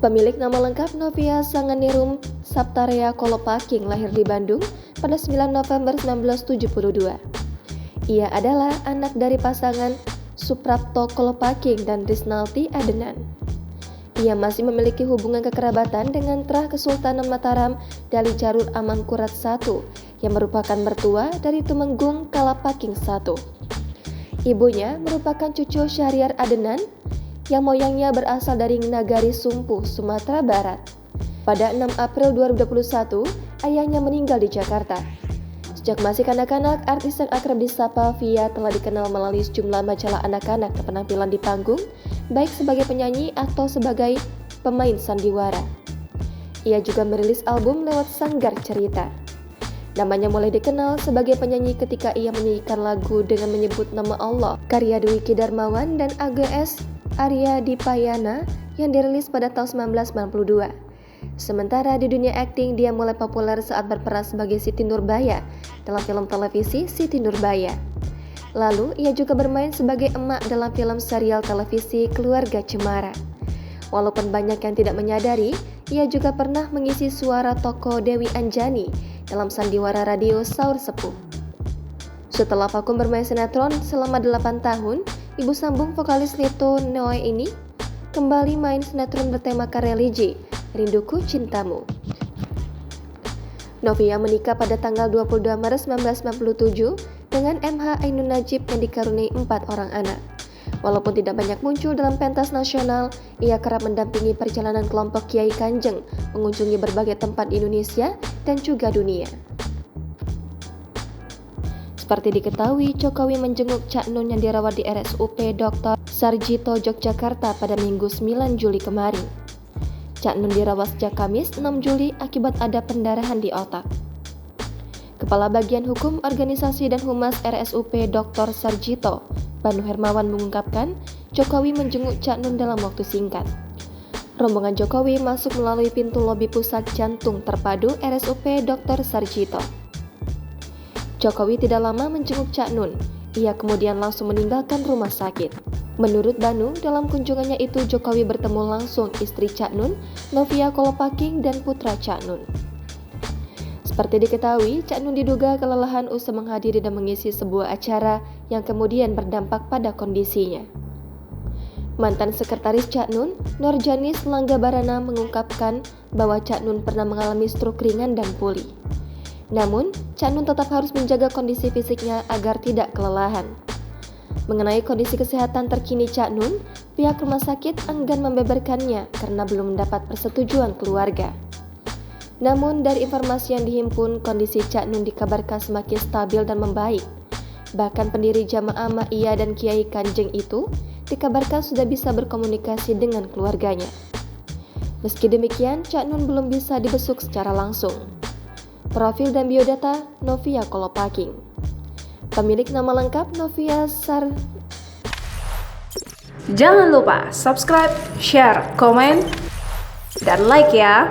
Pemilik nama lengkap Novia Sanganirum Saptaria Kolopaking lahir di Bandung pada 9 November 1972. Ia adalah anak dari pasangan Suprapto Kolopaking dan Risnalti Adenan. Ia masih memiliki hubungan kekerabatan dengan Trah Kesultanan Mataram Dali Jarur Amangkurat I yang merupakan mertua dari Tumenggung Kalapaking I. Ibunya merupakan cucu Syahriar Adenan yang moyangnya berasal dari Nagari Sumpu, Sumatera Barat. Pada 6 April 2021, ayahnya meninggal di Jakarta. Sejak masih kanak-kanak, artis yang akrab disapa Via telah dikenal melalui sejumlah majalah anak-anak dan penampilan di panggung, baik sebagai penyanyi atau sebagai pemain sandiwara. Ia juga merilis album lewat Sanggar Cerita. Namanya mulai dikenal sebagai penyanyi ketika ia menyanyikan lagu dengan menyebut nama Allah, karya Dwiki Darmawan dan AGS Arya Dipayana yang dirilis pada tahun 1992. Sementara di dunia akting, dia mulai populer saat berperan sebagai Siti Nurbaya dalam film televisi Siti Nurbaya. Lalu, ia juga bermain sebagai emak dalam film serial televisi Keluarga Cemara. Walaupun banyak yang tidak menyadari, ia juga pernah mengisi suara tokoh Dewi Anjani dalam sandiwara radio Saur Sepuh. Setelah vakum bermain sinetron selama 8 tahun, ibu sambung vokalis Lito Noe ini kembali main sinetron bertemakan religi, Rinduku Cintamu. Novia menikah pada tanggal 22 Maret 1997 dengan MH Ainun Najib yang dikaruniai 4 orang anak. Walaupun tidak banyak muncul dalam pentas nasional, ia kerap mendampingi perjalanan kelompok Kiai Kanjeng mengunjungi berbagai tempat di Indonesia dan juga dunia. Seperti diketahui, Jokowi menjenguk Cak Nun yang dirawat di RSUP Dr. Sarjito Yogyakarta pada Minggu 9 Juli kemarin. Cak Nun dirawat sejak Kamis 6 Juli akibat ada pendarahan di otak. Kepala Bagian Hukum Organisasi dan Humas RSUP Dr. Sarjito, Banu Hermawan mengungkapkan, Jokowi menjenguk Cak Nun dalam waktu singkat. Rombongan Jokowi masuk melalui pintu lobi pusat jantung terpadu RSUP Dr. Sarjito. Jokowi tidak lama menjenguk Cak Nun, ia kemudian langsung meninggalkan rumah sakit. Menurut Banu, dalam kunjungannya itu Jokowi bertemu langsung istri Cak Nun, Novia Kolopaking dan putra Cak Nun. Seperti diketahui, Cak Nun diduga kelelahan usai menghadiri dan mengisi sebuah acara yang kemudian berdampak pada kondisinya. Mantan sekretaris Cak Nun, Norjanis Langgabarana mengungkapkan bahwa Cak Nun pernah mengalami stroke ringan dan pulih. Namun, Cak Nun tetap harus menjaga kondisi fisiknya agar tidak kelelahan. Mengenai kondisi kesehatan terkini Cak Nun, pihak rumah sakit enggan membeberkannya karena belum mendapat persetujuan keluarga. Namun, dari informasi yang dihimpun, kondisi Cak Nun dikabarkan semakin stabil dan membaik. Bahkan pendiri Jamaah Ma'iyah dan Kiai Kanjeng itu dikabarkan sudah bisa berkomunikasi dengan keluarganya. Meski demikian, Cak Nun belum bisa dibesuk secara langsung. Profil dan biodata Novia Kolopaking. Pemilik nama lengkap Novia Jangan lupa subscribe, share, komen, dan like ya.